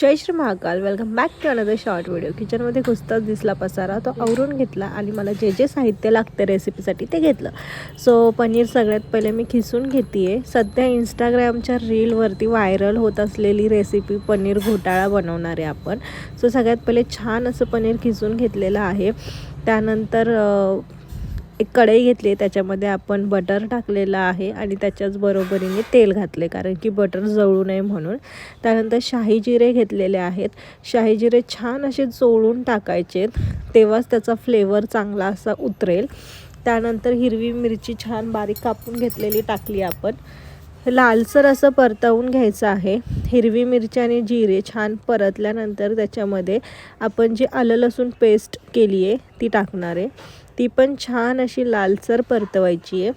Jai Shri Mahakal. Welcome back to another short video. किचनमध्ये घुसताच दिसला पसारा, तो आवरून घेतला आणि मला जे जे साहित्य लागतं रेसिपीसाठी ते घेतलं. सो पनीर सगळ्यात पहिले मी खिसून घेते आहे. सध्या इंस्टाग्रामच्या रीलवरती व्हायरल होत असलेली रेसिपी पनीर घोटाळा बनवणार आहे आपण. सो सगळ्यात पहिले छान असं पनीर खिसून घेतलेलं आहे. त्यानंतर एक कढई घेतली, त्याच्यामध्ये आपण बटर टाकलेलं आहे आणि त्याच्याच बरोबरीने तेल घातले, कारण की बटर जळू नये म्हणून. त्यानंतर शाही जिरे घेतलेले आहेत. शाही जिरे छान असे चोळून टाकायचे, तेव्हाच त्याचा फ्लेवर चांगला असा उतरेल. त्यानंतर हिरवी मिरची छान बारीक कापून घेतलेली टाकली आपण. लालसर असं परतवून घ्यायचं आहे. हिरवी मिरची आणि जिरे छान परतल्यानंतर त्याच्यामध्ये आपण जी आलं लसूण पेस्ट केली आहे ती टाकणार आहे. ती पण छान अशी लालसर परतवायची आहे.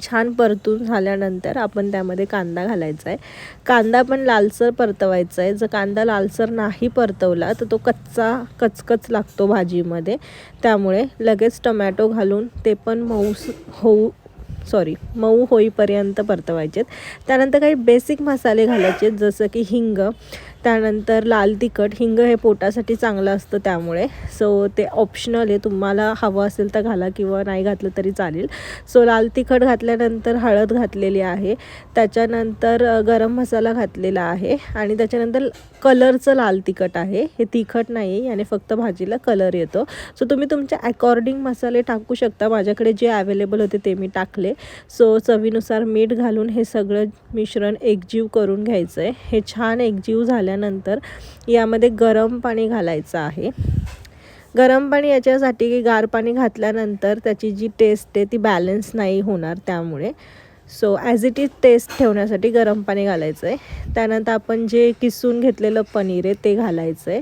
छान परतून झाल्यानंतर आपण त्यामध्ये कांदा घालायचा आहे. कांदा पण लालसर परतवायचा आहे. जर कांदा लालसर नाही परतवला तर तो कचकच लागतो भाजीमध्ये. त्यामुळे लगेच टमॅटो घालून ते पण मऊ होईपर्यंत परतवायचे. त्यानंतर काही बेसिक मसाले घालायचे, जसं की हिंग, त्यानंतर लाल तिखट. हिंग हे पोटासाठी चांगलं असतं त्यामुळे. सो ते ऑप्शनल आहे, तुम्हाला हवं असेल तर घाला किंवा नाही घातलं तरी चालेल. सो लाल तिखट घातल्यानंतर हळद घातलेली आहे. त्याच्यानंतर गरम मसाला घातलेला आहे आणि त्याच्यानंतर कलरचं लाल तिखट आहे. हे तिखट नाही आहे, याने फक्त भाजीला कलर येतो. सो तुम्ही तुमच्या अकॉर्डिंग मसाले टाकू शकता. माझ्याकडे जे अवेलेबल होते ते मी टाकले. सो चवीनुसार मीठ घालून हे सगळं मिश्रण एकजीव करून घ्यायचं आहे. हे छान एकजीव झाल्यानंतर यामध्ये गरम पाणी घालायचं आहे. गरम पाणी याच्यासाठी की गार पाणी घातल्यानंतर त्याची जी टेस्ट आहे ती बॅलन्स नाही होणार, त्यामुळे so as it is taste ठेवण्यासाठी गरम पाणी घालायचं आहे. त्यानंतर आपण जे किसून घेतलेलं पनीर आहे ते घालायचं आहे.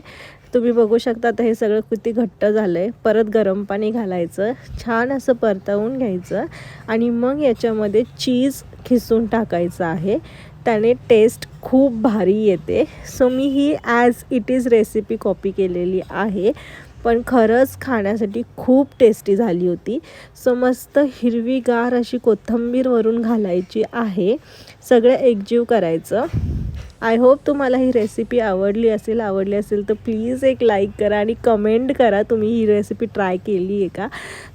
तुम्ही बघू शकता आता हे सगळं किती घट्ट झालं आहे. परत गरम पाणी घालायचं, छान असं परतवून घ्यायचं आणि मग याच्यामध्ये चीज खिसून टाकायचं आहे. त्याने टेस्ट खूप भारी येते. So me he as it is recipe copy केलेली आहे, पण खरंच खाण्यासाठी खूप टेस्टी झाली होती. सो मस्त हिरवीगार अशी कोथिंबीर वरून घालायची आहे. सगळं एकजीव करायचं. आय होप तुम्हाला ही रेसिपी आवडली असेल तर प्लीज एक लाईक करा आणि कमेंट करा तुम्ही ही रेसिपी ट्राय केली आहे का.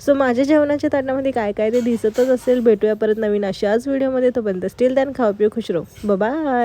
सो माझ्या जेवणाच्या ताटामध्ये काय काय ते दिसतच असेल. भेटूया परत नवीन अशाच व्हिडिओमध्ये. तोपर्यंत स्टिल दॅन खाऊ पिऊ खुश राहू. बाय.